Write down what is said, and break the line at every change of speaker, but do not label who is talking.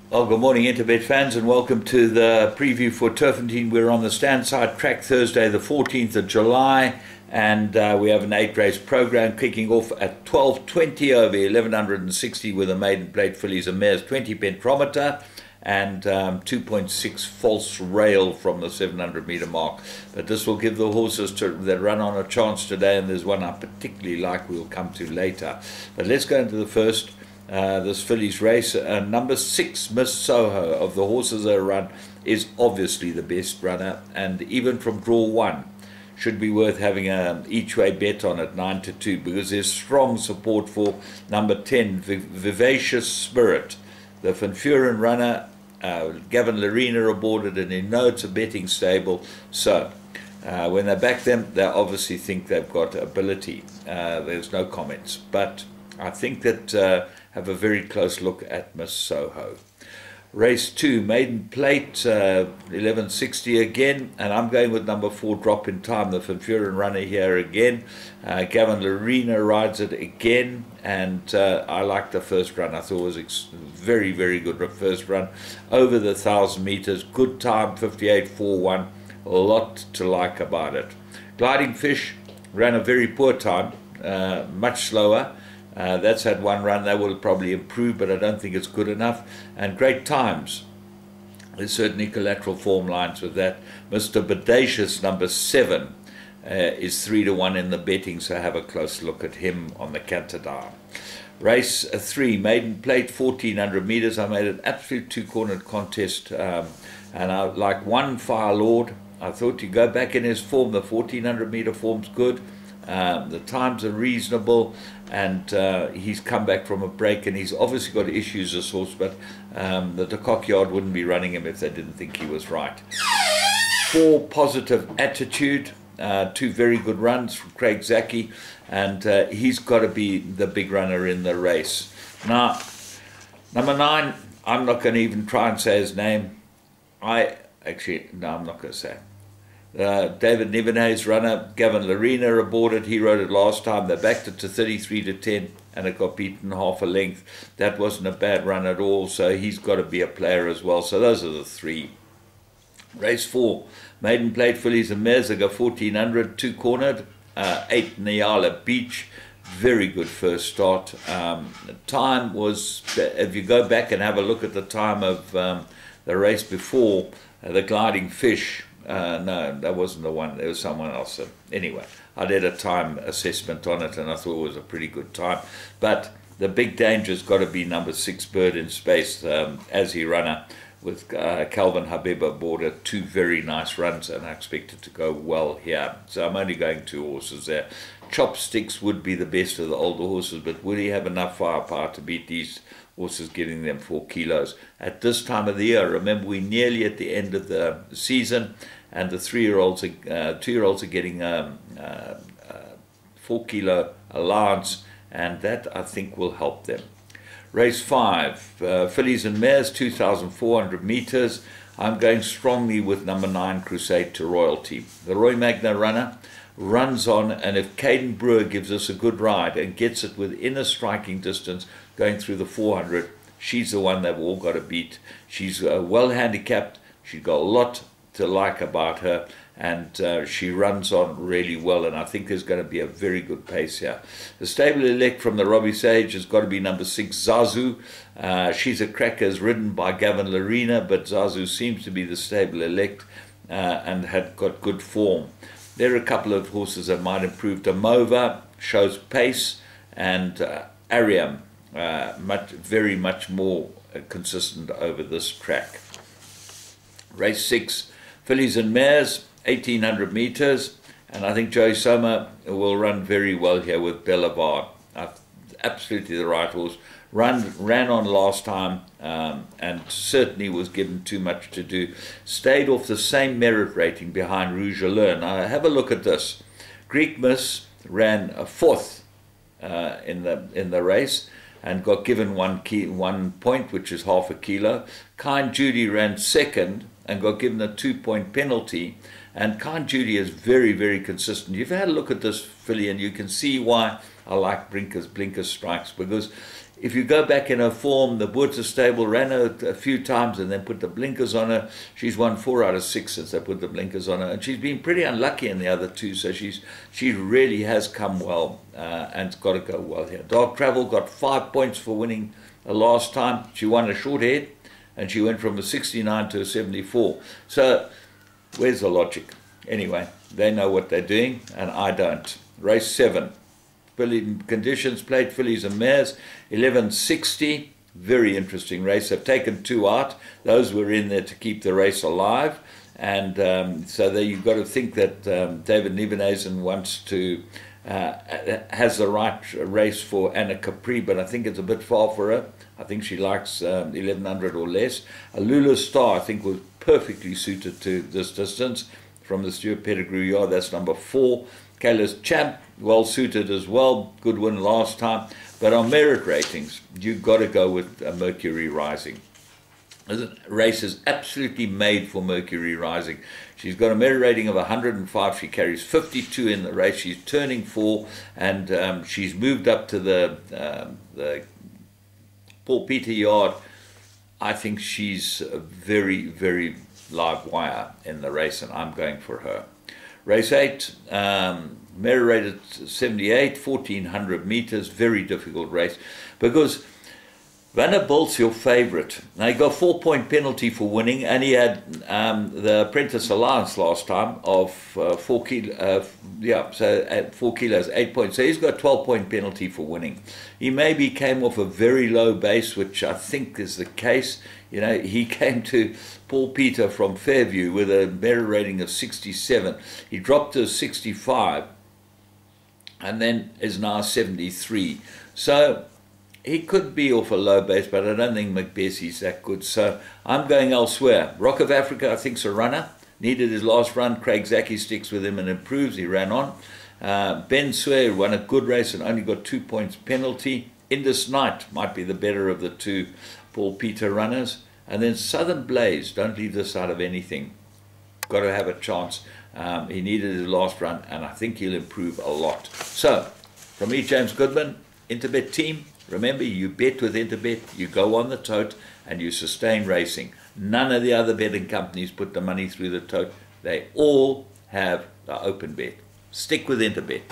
Well, good morning, Interbet fans, and welcome to the preview for Turffontein. We're on the Standside track Thursday, the 14th of July, and we have an 8-race program kicking off at 12:20 over 1160 with a maiden plate fillies and mares, 20 pentrometer, and 2.6 false rail from the 700-meter mark. But this will give the horses that run on a chance today, and there's one I particularly like we'll come to later. But let's go into the first. This fillies race, number 6, Miss Soho, of the horses that run, is obviously the best runner, and even from draw 1 should be worth having an each-way bet on at 9-2, because there's strong support for number 10, Vivacious Spirit. The Fanfuran runner, Gavin Larena aboard it, and he knows it's a betting stable, so when they back them, they obviously think they've got ability. There's no comments, but I think that have a very close look at Miss Soho. Race 2, maiden plate, 1160 again, and I'm going with number 4, Drop in Time, the Fanfuran runner here again. Gavin Larena rides it again, and I like the first run. I thought it was very, very good first run. Over the 1,000 meters, good time, 58.41, a lot to like about it. Gliding Fish ran a very poor time, much slower. That's had one run. That will probably improve, but I don't think it's good enough. And Great Times, there's certainly collateral form lines with that. Mr. Bodacious, number 7, is 3-1 in the betting, so have a close look at him on the Cantadar. Race 3, maiden plate, 1,400 meters. I made an absolute two-cornered contest, and I like one Fire Lord. I thought you go back in his form. The 1,400 meter form's good. The times are reasonable, and he's come back from a break, and he's obviously got issues, this horse, but the Cock Yard wouldn't be running him if they didn't think he was right. 4, Positive Attitude, 2 very good runs from Craig Zaki, and he's got to be the big runner in the race. Now, number 9, I'm not going to even try and say his name. I'm not going to say it. David Nivenay's runner, Gavin Larena, aboard it. He rode it last time. They backed it to 33-10, and it got beaten half a length. That wasn't a bad run at all, so he's got to be a player as well. So those are the 3. Race 4, maiden plate fillies and mares. They go 1,400, two-cornered, 8 Nyala Beach. Very good first start. The time was, if you go back and have a look at the time of the race before, the Gliding Fish, no, that wasn't the one. There was someone else. So anyway, I did a time assessment on it, and I thought it was a pretty good time. But the big danger's got to be number 6, Bird in Space, as he runner, with Calvin Habib aboard it. 2 very nice runs, and I expect it to go well here. So I'm only going 2 horses there. Chopsticks would be the best of the older horses, but will he have enough firepower to beat these horses, getting them 4 kilos at this time of the year? Remember, we're nearly at the end of the season, and the 2-year-olds are getting 4 kilo allowance, and that I think will help them. Race 5, fillies and mares, 2,400 meters. I'm going strongly with number 9, Crusade to Royalty. The Roy Magna runner runs on, and if Caden Brewer gives us a good ride and gets it within a striking distance going through the 400, she's the one they've all got to beat. She's well handicapped. She's got a lot to like about her, and she runs on really well, and I think there's going to be a very good pace here. The stable elect from the Robbie Sage has got to be number 6, Zazu. She's a cracker, is ridden by Gavin Larena, but Zazu seems to be the stable elect and had got good form. There are a couple of horses that might improve. Damova shows pace, and Ariam very much more consistent over this track. Race 6, fillies and mares, 1,800 meters, and I think Joey Soma will run very well here with Bellevard. Absolutely the right horse. Ran on last time, and certainly was given too much to do. Stayed off the same merit rating behind Rouge Allure. Now have a look at this. Greek Miss ran a 4th in the race and got given 1 point, which is half a kilo. Kind Judy ran 2nd and got given a 2-point penalty. And Kind Judy is very, very consistent. You've had a look at this filly, and you can see why I like Blinker Strikes, because if you go back in her form, the Water Stable ran her a few times and then put the blinkers on her. She's won 4 out of 6 since they put the blinkers on her, and she's been pretty unlucky in the other 2. So she really has come well and's got to go well here. Dark Travel got 5 points for winning the last time. She won a short head, and she went from a 69 to a 74. So where's the logic? Anyway, they know what they're doing, and I don't. Race 7. Filly conditions, played fillies and mares, 1160, very interesting race. They've taken 2 out. Those were in there to keep the race alive, and so there you've got to think that David Nievenhuizen wants to, has the right race for Anna Capri, but I think it's a bit far for her. I think she likes 1100 or less. Alula Star, I think, was perfectly suited to this distance from the Stuart Pettigrew yard. That's number 4. Kayla's Champ, well suited as well, good win last time. But on merit ratings, you've got to go with Mercury Rising. The race is absolutely made for Mercury Rising. She's got a merit rating of 105. She carries 52 in the race. She's turning 4, and she's moved up to the Paul Peter yard. I think she's a very, very live wire in the race, and I'm going for her. Race 8, merit rated 78, 1400 meters, very difficult race, because Vanderbilt's your favorite. Now, he got 4-point penalty for winning, and he had the Apprentice Alliance last time of 4 kilos, so at 4 kilos, 8 points. So he's got 12-point penalty for winning. He maybe came off a very low base, which I think is the case. You know, he came to Paul Peter from Fairview with a merit rating of 67. He dropped to 65, and then is now 73. So he could be off a low base, but I don't think Macbessie's that good. So I'm going elsewhere. Rock of Africa, I think, is a runner. Needed his last run. Craig Zaki sticks with him and improves. He ran on. Ben Swear won a good race and only got 2 points penalty. Indus Knight might be the better of the 2 Paul Peter runners. And then Southern Blaze, don't leave this out of anything. Got to have a chance. He needed his last run, and I think he'll improve a lot. So, from me, James Goodman, Interbet team, remember, you bet with Interbet, you go on the tote, and you sustain racing. None of the other betting companies put the money through the tote. They all have the open bet. Stick with Interbet.